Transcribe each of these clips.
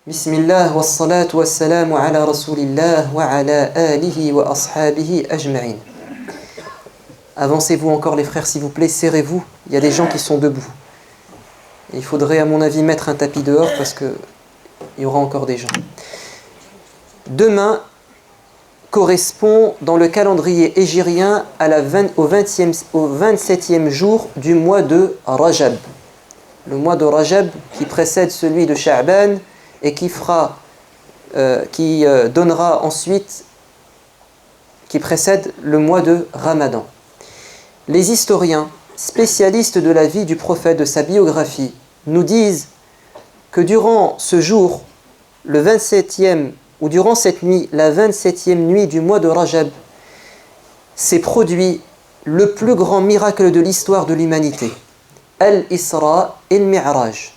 Bismillah wa salatu wa salamu ala rasulillah wa ala alihi wa ashabihi ajma'in. Avancez-vous encore les frères s'il vous plaît, serrez-vous, il y a des gens qui sont debout. Il faudrait à mon avis mettre un tapis dehors parce qu'il y aura encore des gens. Demain correspond dans le calendrier hégirien au 27e jour du mois de Rajab. Le mois de Rajab qui précède celui de Sha'ban et qui donnera ensuite, qui précède le mois de Ramadan. Les historiens, spécialistes de la vie du prophète, de sa biographie, nous disent que durant ce jour, le 27e, ou durant cette nuit, la 27e nuit du mois de Rajab, s'est produit le plus grand miracle de l'histoire de l'humanité. Al-Isra et le Mi'raj,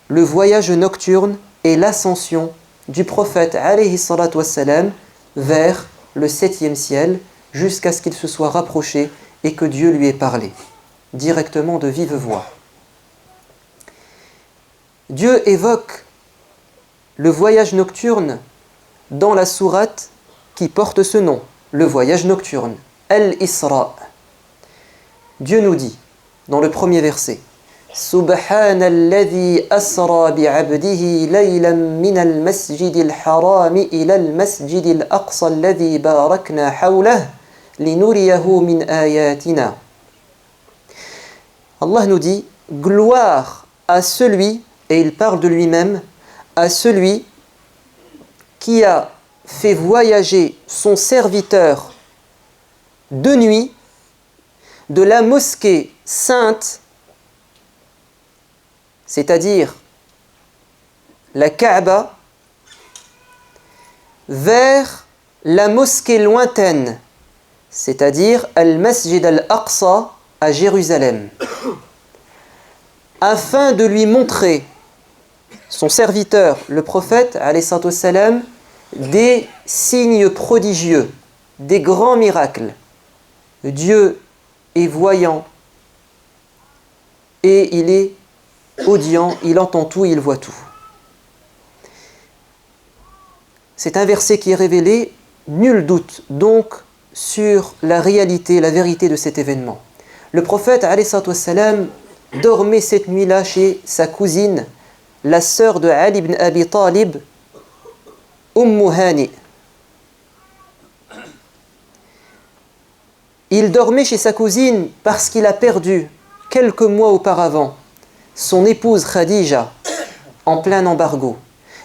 le voyage nocturne et l'ascension du prophète alayhi salatu wassalam vers le 7e ciel jusqu'à ce qu'il se soit rapproché et que Dieu lui ait parlé directement de vive voix. Dieu évoque le voyage nocturne dans la sourate qui porte ce nom, le voyage nocturne, Al-Isra. Dieu nous dit dans le premier verset: Subhanalladhi asra bi'abdihi laylan minal masjidil harami ilal masjidil aqsa alladhi barakna hawlahu linuriyahu min ayatina. Allah nous dit gloire à celui, et il parle de lui-même, à celui qui a fait voyager son serviteur de nuit de la mosquée sainte, c'est-à-dire la Kaaba, vers la mosquée lointaine, c'est-à-dire Al-Masjid Al-Aqsa à Jérusalem, afin de lui montrer, son serviteur, le prophète, alayhi salatu wassalam, des signes prodigieux, des grands miracles. Dieu est voyant et il est audient, il entend tout, il voit tout. C'est un verset qui est révélé, nul doute donc sur la réalité, la vérité de cet événement. Le prophète alayhi salatu wassalam dormait cette nuit-là chez sa cousine, la sœur de Ali ibn Abi Talib, Hani. Il dormait chez sa cousine parce qu'il a perdu, quelques mois auparavant, son épouse Khadija, en plein embargo,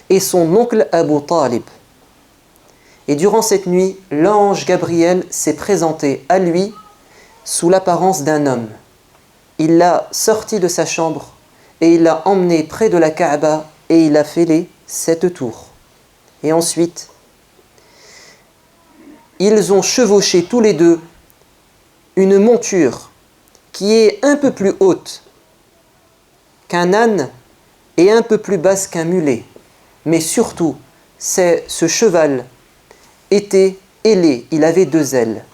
et son oncle Abu Talib. Et durant cette nuit, l'ange Gabriel s'est présenté à lui sous l'apparence d'un homme. Il l'a sorti de sa chambre et il l'a emmené près de la Kaaba et il a fait les 7 tours. Et ensuite, ils ont chevauché tous les deux une monture qui est un peu plus haute qu'un âne et un peu plus basse qu'un mulet. Mais surtout, ce cheval était ailé, il avait 2 ailes.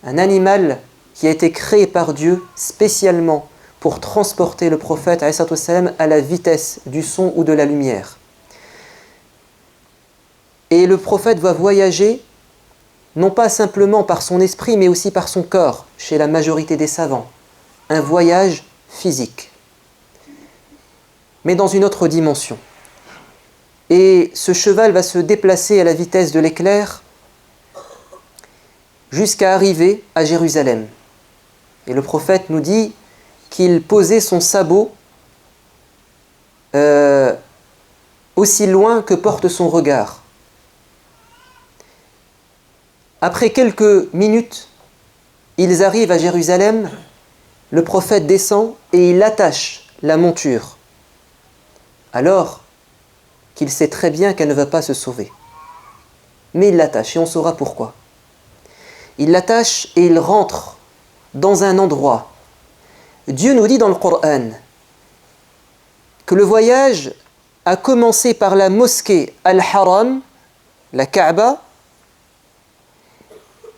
Un animal qui a été créé par Dieu spécialement pour transporter le prophète alayhi salatu wassalam à la vitesse du son ou de la lumière. Et le prophète va voyager non pas simplement par son esprit mais aussi par son corps, chez la majorité des savants. Un voyage physique, mais dans une autre dimension. Et ce cheval va se déplacer à la vitesse de l'éclair jusqu'à arriver à Jérusalem. Et le prophète nous dit qu'il posait son sabot aussi loin que porte son regard. Après quelques minutes, ils arrivent à Jérusalem, le prophète descend et il attache la monture, alors qu'il sait très bien qu'elle ne va pas se sauver. Mais il l'attache et on saura pourquoi. Il l'attache et il rentre dans un endroit. Dieu nous dit dans le Coran que le voyage a commencé par la mosquée Al-Haram, la Kaaba,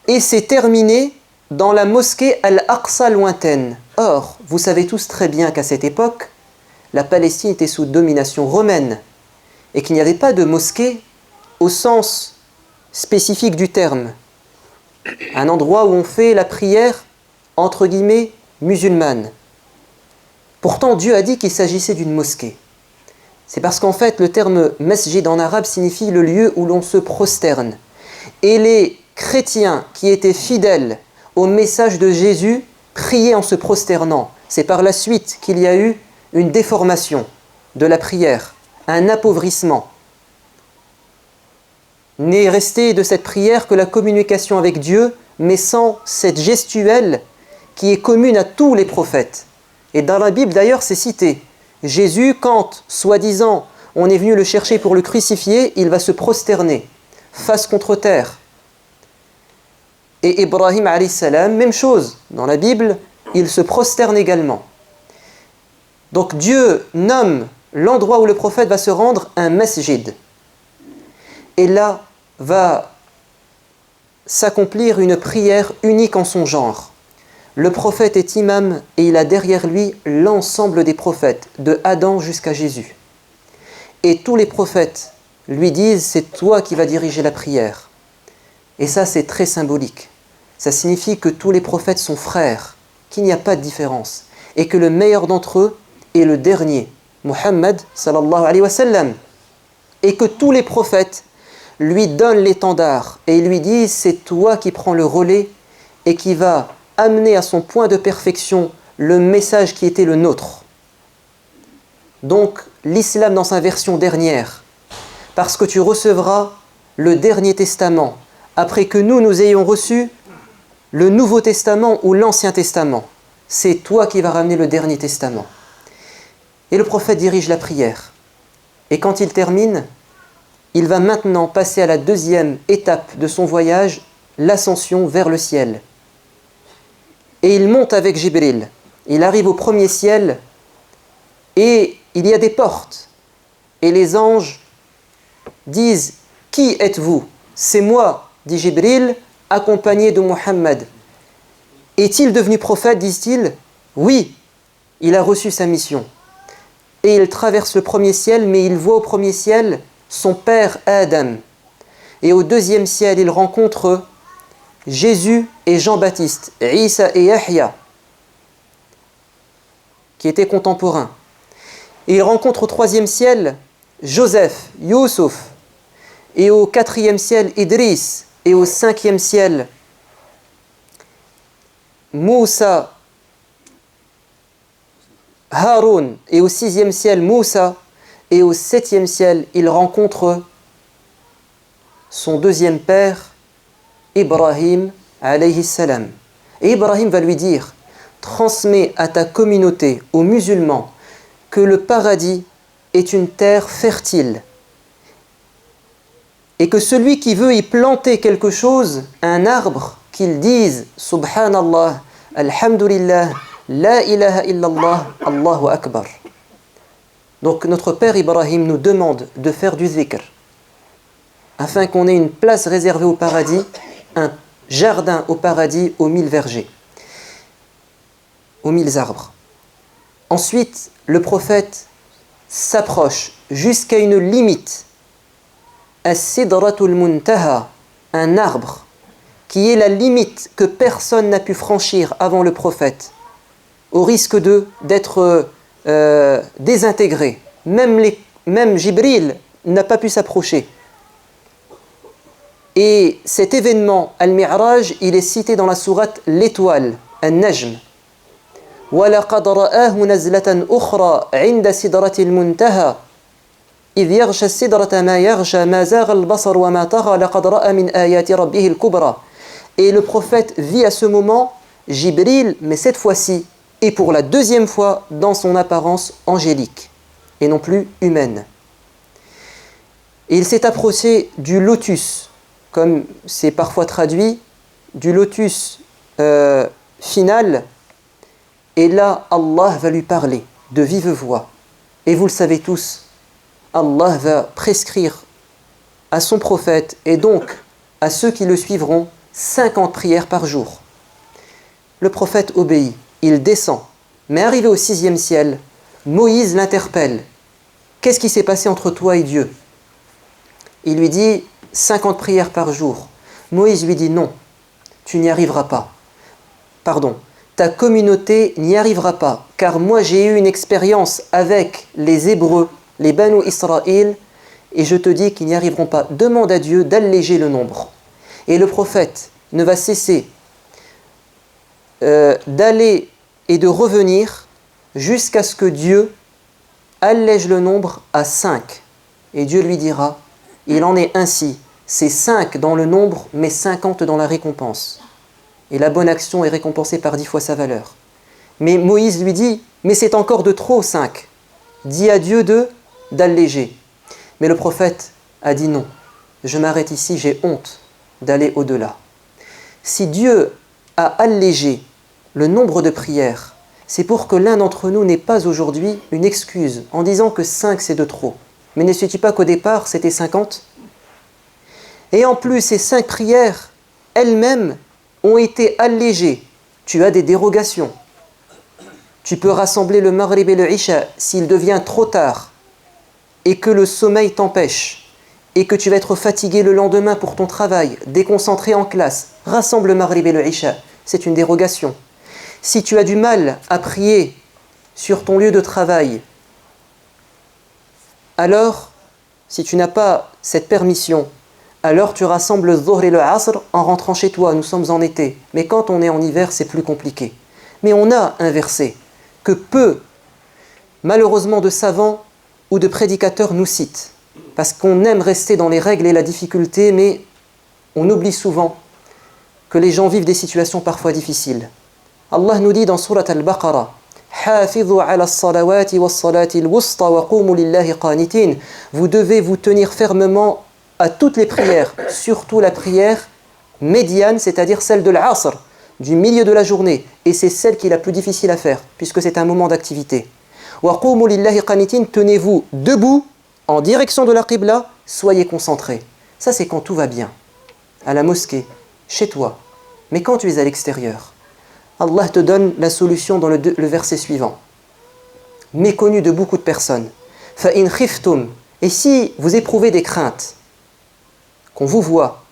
et s'est terminé dans la mosquée Al-Aqsa lointaine. Or, vous savez tous très bien qu'à cette époque, la Palestine était sous domination romaine. et qu'il n'y avait pas de mosquée au sens spécifique du terme. Un endroit où on fait la prière, entre guillemets, musulmane. Pourtant, Dieu a dit qu'il s'agissait d'une mosquée. C'est parce qu'en fait, le terme masjid en arabe signifie le lieu où l'on se prosterne. Et les chrétiens qui étaient fidèles au message de Jésus priaient en se prosternant. C'est par la suite qu'il y a eu une déformation de la prière, un appauvrissement. N'est resté de cette prière que la communication avec Dieu, mais sans cette gestuelle qui est commune à tous les prophètes. Et dans la Bible d'ailleurs c'est cité. Jésus, quand, soi-disant, on est venu le chercher pour le crucifier, il va se prosterner, face contre terre. Et Ibrahim alayhi salam, même chose, dans la Bible, il se prosterne également. Donc Dieu nomme l'endroit où le prophète va se rendre un masjid. Et là va s'accomplir une prière unique en son genre. Le prophète est imam et il a derrière lui l'ensemble des prophètes, de Adam jusqu'à Jésus. Et tous les prophètes lui disent, c'est toi qui vas diriger la prière. Et ça c'est très symbolique. Ça signifie que tous les prophètes sont frères, qu'il n'y a pas de différence. Et que le meilleur d'entre eux est le dernier, Muhammad sallallahu alayhi wa sallam. Et que tous les prophètes lui donnent l'étendard et lui disent, c'est toi qui prends le relais et qui va amener à son point de perfection le message qui était le nôtre. Donc, l'islam dans sa version dernière, parce que tu recevras le dernier testament, après que nous ayons reçu le Nouveau Testament ou l'Ancien Testament. C'est toi qui vas ramener le dernier testament. Et le prophète dirige la prière. Et quand il termine, il va maintenant passer à la deuxième étape de son voyage, l'ascension vers le ciel. Et il monte avec Jibril. Il arrive au premier ciel et il y a des portes. Et les anges disent « Qui êtes-vous » ? « C'est moi, dit Jibril, accompagné de Muhammad. Est-il devenu prophète, disent-ils ? Oui, il a reçu sa mission. Et il traverse le premier ciel, mais il voit au premier ciel son père Adam. Et au deuxième ciel, il rencontre Jésus et Jean-Baptiste, Isa et Yahya, qui étaient contemporains. Et il rencontre au troisième ciel Joseph, Youssouf, et au quatrième ciel Idriss, et au cinquième ciel Moussa, Haroun, et au sixième ciel Moussa, et au septième ciel il rencontre son deuxième père Ibrahim alayhi salam. Et Ibrahim va lui dire, transmets à ta communauté, aux musulmans, que le paradis est une terre fertile et que celui qui veut y planter quelque chose, un arbre, qu'il dise Subhanallah, Alhamdulillah, La ilaha illallah, Allahu Akbar. Donc notre père Ibrahim nous demande de faire du zikr afin qu'on ait une place réservée au paradis, un jardin au paradis aux 1000 vergers, aux 1000 arbres. Ensuite, le prophète s'approche jusqu'à une limite, As-Sidratul Muntaha, un arbre qui est la limite que personne n'a pu franchir avant le prophète, au risque d'être désintégré. Même Jibril n'a pas pu s'approcher. Et cet événement, Al-Mi'raj, il est cité dans la sourate L'Étoile, An-Najm. وَلَقَدْ رَآهُ نَزْلَةً أُخْرَى عِنْدَ سِدْرَةِ الْمُنْتَهَى إِذْ يَغْشَى السِّدْرَةَ مَا يَغْشَى مَا زَاغَ الْبَصَرُ وَمَا طَغَى لَقَدْ رَأَى مِنْ آيَاتِ رَبِّهِ الْكُبْرَى. Et le prophète vit à ce moment Jibril, mais cette fois-ci, et pour la deuxième fois, dans son apparence angélique, et non plus humaine. Et il s'est approché du lotus, comme c'est parfois traduit, du lotus final, et là, Allah va lui parler de vive voix. Et vous le savez tous, Allah va prescrire à son prophète, et donc à ceux qui le suivront, 50 prières par jour. Le prophète obéit, il descend, mais arrivé au 6e ciel, Moïse l'interpelle. Qu'est-ce qui s'est passé entre toi et Dieu ? Il lui dit 50 prières par jour. Moïse lui dit non, tu n'y arriveras pas. Pardon, ta communauté n'y arrivera pas, car moi j'ai eu une expérience avec les Hébreux, les Banu Israël, et je te dis qu'ils n'y arriveront pas. Demande à Dieu d'alléger le nombre. Et le prophète ne va cesser d'aller et de revenir jusqu'à ce que Dieu allège le nombre à 5. Et Dieu lui dira, il en est ainsi, c'est 5 dans le nombre, mais 50 dans la récompense. Et la bonne action est récompensée par 10 fois sa valeur. Mais Moïse lui dit, mais c'est encore de trop 5. Dis à Dieu d'alléger. Mais le prophète a dit non, je m'arrête ici, j'ai honte d'aller au-delà. Si Dieu a allégé le nombre de prières, c'est pour que l'un d'entre nous n'ait pas aujourd'hui une excuse en disant que 5 c'est de trop. Mais ne sais-tu pas qu'au départ c'était 50 ? Et en plus, ces 5 prières elles-mêmes ont été allégées. Tu as des dérogations. Tu peux rassembler le Maghrib et le Isha s'il devient trop tard et que le sommeil t'empêche et que tu vas être fatigué le lendemain pour ton travail, déconcentré en classe. Rassemble le Maghrib et le Isha. C'est une dérogation. Si tu as du mal à prier sur ton lieu de travail, alors, si tu n'as pas cette permission, alors tu rassembles le Dhuhr et le Asr en rentrant chez toi. Nous sommes en été. Mais quand on est en hiver, c'est plus compliqué. Mais on a un verset que peu, malheureusement, de savants ou de prédicateurs nous citent. Parce qu'on aime rester dans les règles et la difficulté, mais on oublie souvent que les gens vivent des situations parfois difficiles. Allah nous dit dans Surat Al-Baqarah, vous devez vous tenir fermement à toutes les prières, surtout la prière médiane, c'est-à-dire celle de l'Asr, du milieu de la journée, et c'est celle qui est la plus difficile à faire, puisque c'est un moment d'activité. Tenez-vous debout, en direction de la Qibla, soyez concentrés. Ça c'est quand tout va bien, à la mosquée, chez toi. Mais quand tu es à l'extérieur, Allah te donne la solution dans le verset suivant, méconnu de beaucoup de personnes. فَإِنْ خِفْتُمْ. Et si vous éprouvez des craintes, qu'on vous voit,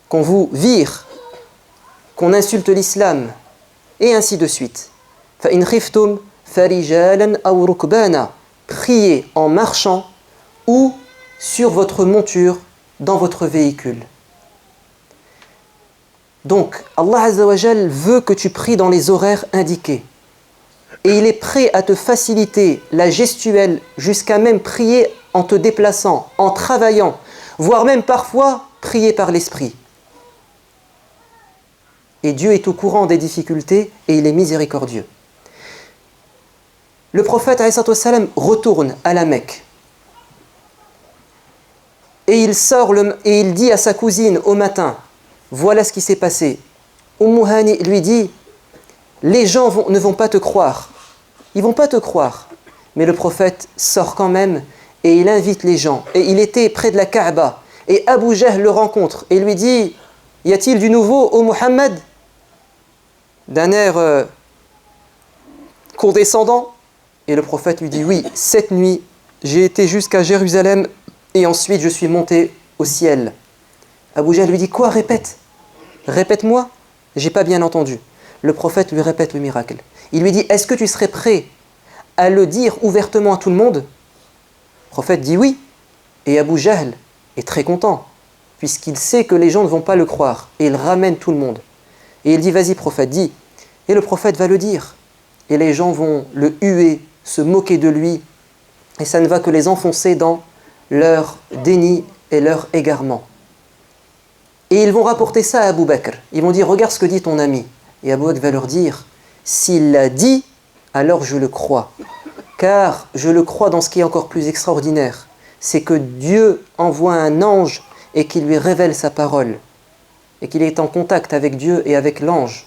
qu'on vous vire, qu'on insulte l'islam, et ainsi de suite. فَإِنْ خِفْتُمْ فَرِجَالًا أَوْ رُكْبَانًا. Priez en marchant ou sur votre monture, dans votre véhicule. Donc, Allah Azza wa Jal veut que tu pries dans les horaires indiqués. Et il est prêt à te faciliter la gestuelle jusqu'à même prier en te déplaçant, en travaillant, voire même parfois prier par l'esprit. Et Dieu est au courant des difficultés et il est miséricordieux. Le prophète alayhi salam retourne à la Mecque. Et il sort et il dit à sa cousine au matin, voilà ce qui s'est passé. Hani lui dit, les gens ne vont pas te croire. Ils ne vont pas te croire. Mais le prophète sort quand même et il invite les gens. Et il était près de la Kaaba. Et Abu Jahl le rencontre et lui dit, y a-t-il du nouveau, ô Muhammad? D'un air condescendant. Et le prophète lui dit, oui, cette nuit, j'ai été jusqu'à Jérusalem et ensuite je suis monté au ciel. Abu Jahl lui dit, quoi, répète? Répète-moi, j'ai pas bien entendu. Le prophète lui répète le miracle. Il lui dit, est-ce que tu serais prêt à le dire ouvertement à tout le monde? Le prophète dit oui. Et Abu Jahl est très content, puisqu'il sait que les gens ne vont pas le croire. Et il ramène tout le monde. Et il dit, vas-y prophète, dis. Et le prophète va le dire. Et les gens vont le huer, se moquer de lui. Et ça ne va que les enfoncer dans leur déni et leur égarement. Et ils vont rapporter ça à Abu Bakr. Ils vont dire, regarde ce que dit ton ami. Et Abu Bakr va leur dire, s'il l'a dit, alors je le crois. Car je le crois dans ce qui est encore plus extraordinaire. C'est que Dieu envoie un ange et qu'il lui révèle sa parole. Et qu'il est en contact avec Dieu et avec l'ange.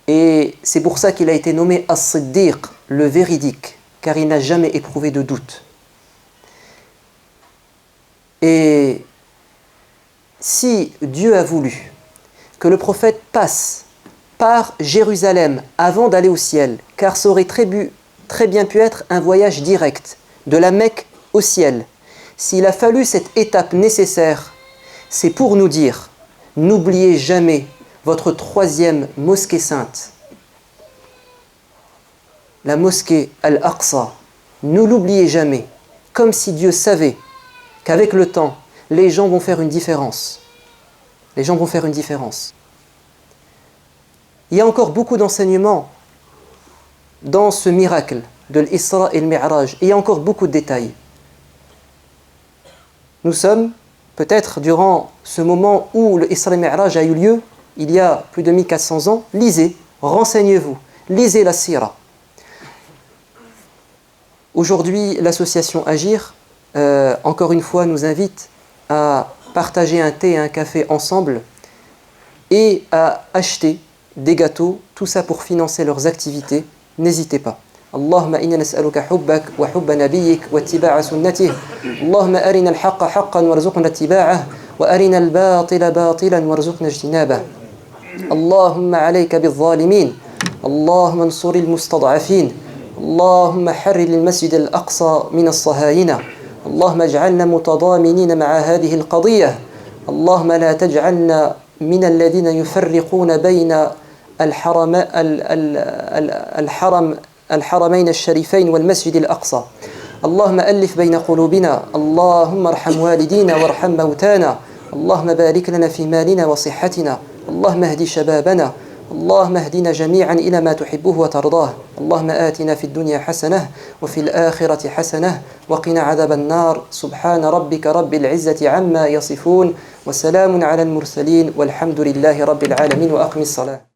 Et c'est pour ça qu'il a été nommé As-Siddiq, le véridique. Car il n'a jamais éprouvé de doute. Et si Dieu a voulu que le prophète passe par Jérusalem avant d'aller au ciel, car ça aurait très bien pu être un voyage direct de la Mecque au ciel. s'il a fallu cette étape nécessaire, c'est pour nous dire, n'oubliez jamais votre troisième mosquée sainte, la mosquée Al-Aqsa. Ne l'oubliez jamais, comme si Dieu savait qu'avec le temps, les gens vont faire une différence. Les gens vont faire une différence. Il y a encore beaucoup d'enseignements dans ce miracle de l'Isra et le Mi'raj. Il y a encore beaucoup de détails. Nous sommes peut-être durant ce moment où le Isra et le Mi'raj a eu lieu, il y a plus de 1400 ans. Lisez, renseignez-vous, lisez la Sira. Aujourd'hui, l'association Agir, encore une fois, nous invite à partager un thé et un café ensemble et à acheter des gâteaux, tout ça pour financer leurs activités. N'hésitez pas. اللهم إنا نسألك حبك وحب نبيك واتباع سنته اللهم أرنا الحق حقا وارزقنا اتباعه وأرنا الباطل باطلا وارزقنا اجتنابه اللهم عليك بالظالمين اللهم انصر المستضعفين اللهم حرر المسجد الأقصى من الصهاينة اللهم اجعلنا متضامنين مع هذه القضية اللهم لا تجعلنا من الذين يفرقون بين الحرمين الشريفين والمسجد الأقصى اللهم ألف بين قلوبنا اللهم ارحم والدينا وارحم موتانا اللهم بارك لنا في مالنا وصحتنا اللهم اهد شبابنا اللهم اهدنا جميعا إلى ما تحبه وترضاه اللهم آتنا في الدنيا حسنة وفي الآخرة حسنة وقنا عذاب النار سبحان ربك رب العزة عما يصفون وسلام على المرسلين والحمد لله رب العالمين وأقم الصلاة